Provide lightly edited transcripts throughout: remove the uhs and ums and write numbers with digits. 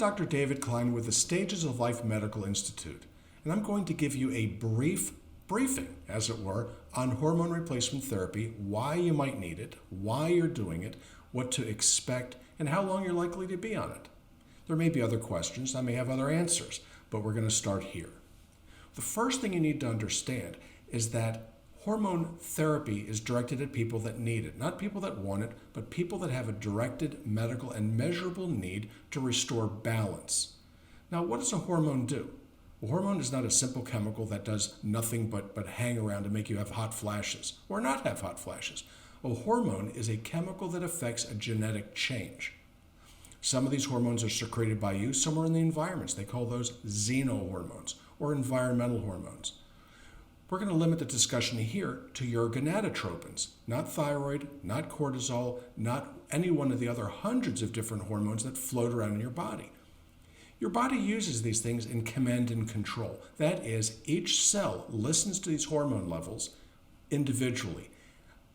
Dr. David Klein with the Stages of Life Medical Institute, and I'm going to give you a briefing, as it were, on hormone replacement therapy, why you might need it, why you're doing it, what to expect, and how long you're likely to be on it. There may be other questions, I may have other answers, but we're going to start here. The first thing you need to understand is that hormone therapy is directed at people that need it, not people that want it, but people that have a directed medical and measurable need to restore balance. Now, what does a hormone do? A hormone is not a simple chemical that does nothing but hang around and make you have hot flashes or not have hot flashes. A hormone is a chemical that affects a genetic change. Some of these hormones are secreted by you, some are in the environments. They call those xenohormones or environmental hormones. We're going to limit the discussion here to your gonadotropins, not thyroid, not cortisol, not any one of the other hundreds of different hormones that float around in your body. Your body uses these things in command and control. That is, each cell listens to these hormone levels individually.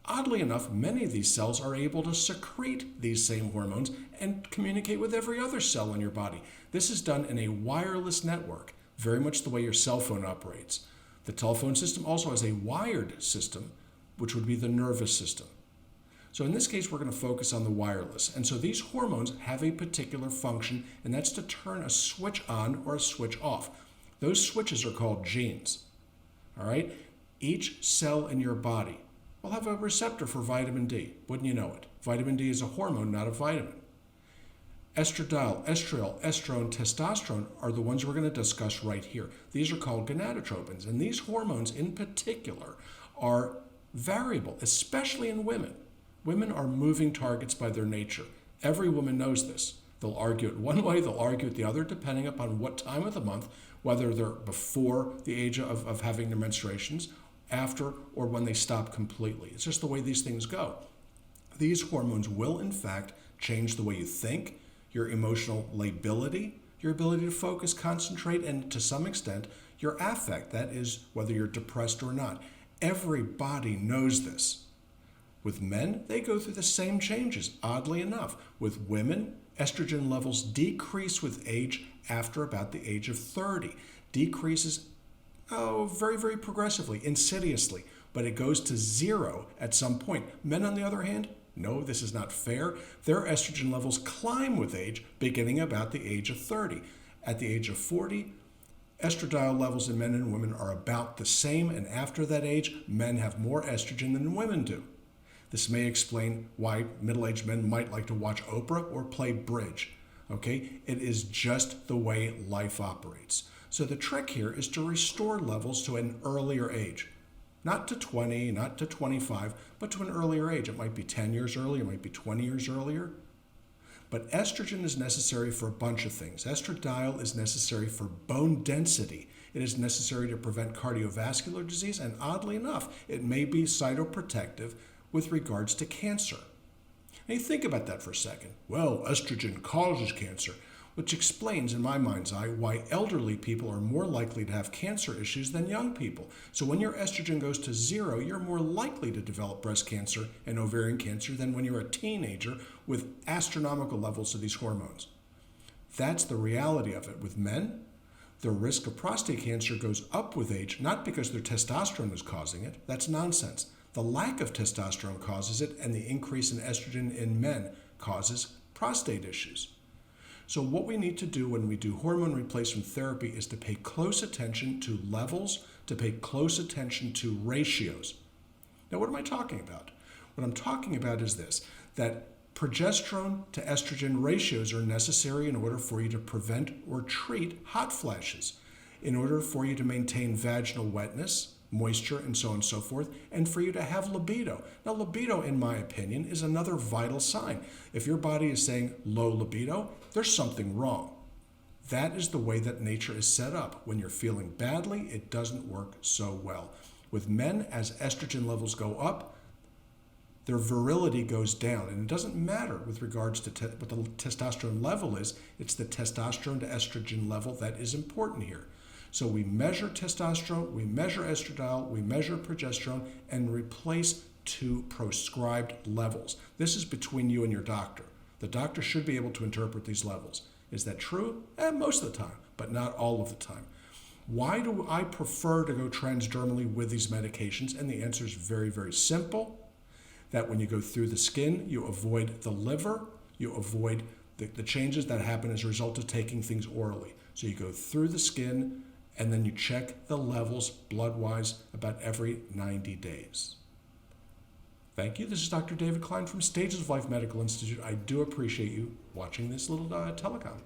Oddly enough, many of these cells are able to secrete these same hormones and communicate with every other cell in your body. This is done in a wireless network, very much the way your cell phone operates. The telephone system also has a wired system, which would be the nervous system. So in this case, we're going to focus on the wireless. And so these hormones have a particular function, and that's to turn a switch on or a switch off. Those switches are called genes. All right? Each cell in your body will have a receptor for vitamin D. Wouldn't you know it? Vitamin D is a hormone, not a vitamin. Estradiol, estriol, estrone, testosterone are the ones we're going to discuss right here. These are called gonadotropins, and these hormones in particular are variable, especially in women. Women are moving targets by their nature. Every woman knows this. They'll argue it one way, they'll argue it the other, depending upon what time of the month, whether they're before the age of having their menstruations, after, or when they stop completely. It's just the way these things go. These hormones will, in fact, change the way you think, your emotional lability, your ability to focus, concentrate, and to some extent, your affect. That is, whether you're depressed or not. Everybody knows this. With men, they go through the same changes, oddly enough. With women, estrogen levels decrease with age after about the age of 30. Decreases very, very progressively, insidiously, but it goes to zero at some point. Men, on the other hand, no, this is not fair. Their estrogen levels climb with age, beginning about the age of 30. At the age of 40, estradiol levels in men and women are about the same, and after that age, men have more estrogen than women do. This may explain why middle-aged men might like to watch Oprah or play bridge. Okay? It is just the way life operates. So the trick here is to restore levels to an earlier age. Not to 20, not to 25, but to an earlier age. It might be 10 years earlier, it might be 20 years earlier. But estrogen is necessary for a bunch of things. Estradiol is necessary for bone density. It is necessary to prevent cardiovascular disease, and oddly enough, it may be cytoprotective with regards to cancer. Now you think about that for a second. Well, estrogen causes cancer, which explains, in my mind's eye, why elderly people are more likely to have cancer issues than young people. So when your estrogen goes to zero, you're more likely to develop breast cancer and ovarian cancer than when you're a teenager with astronomical levels of these hormones. That's the reality of it. With men, the risk of prostate cancer goes up with age, not because their testosterone is causing it. That's nonsense. The lack of testosterone causes it, and the increase in estrogen in men causes prostate issues. So what we need to do when we do hormone replacement therapy is to pay close attention to levels, to pay close attention to ratios. Now, what am I talking about? What I'm talking about is this, that progesterone to estrogen ratios are necessary in order for you to prevent or treat hot flashes, in order for you to maintain vaginal wetness, moisture, and so on and so forth, and for you to have libido. Now, libido, in my opinion, is another vital sign. If your body is saying low libido, there's something wrong. That is the way that nature is set up. When you're feeling badly, it doesn't work so well. With men, as estrogen levels go up, their virility goes down. And it doesn't matter with regards to what the testosterone level is. It's the testosterone to estrogen level that is important here. So we measure testosterone, we measure estradiol, we measure progesterone, and replace to prescribed levels. This is between you and your doctor. The doctor should be able to interpret these levels. Is that true? Most of the time, but not all of the time. Why do I prefer to go transdermally with these medications? And the answer is very, very simple. That when you go through the skin, you avoid the liver, you avoid the changes that happen as a result of taking things orally. So you go through the skin, and then you check the levels blood-wise about every 90 days. Thank you. This is Dr. David Klein from Stages of Life Medical Institute. I do appreciate you watching this little telecom.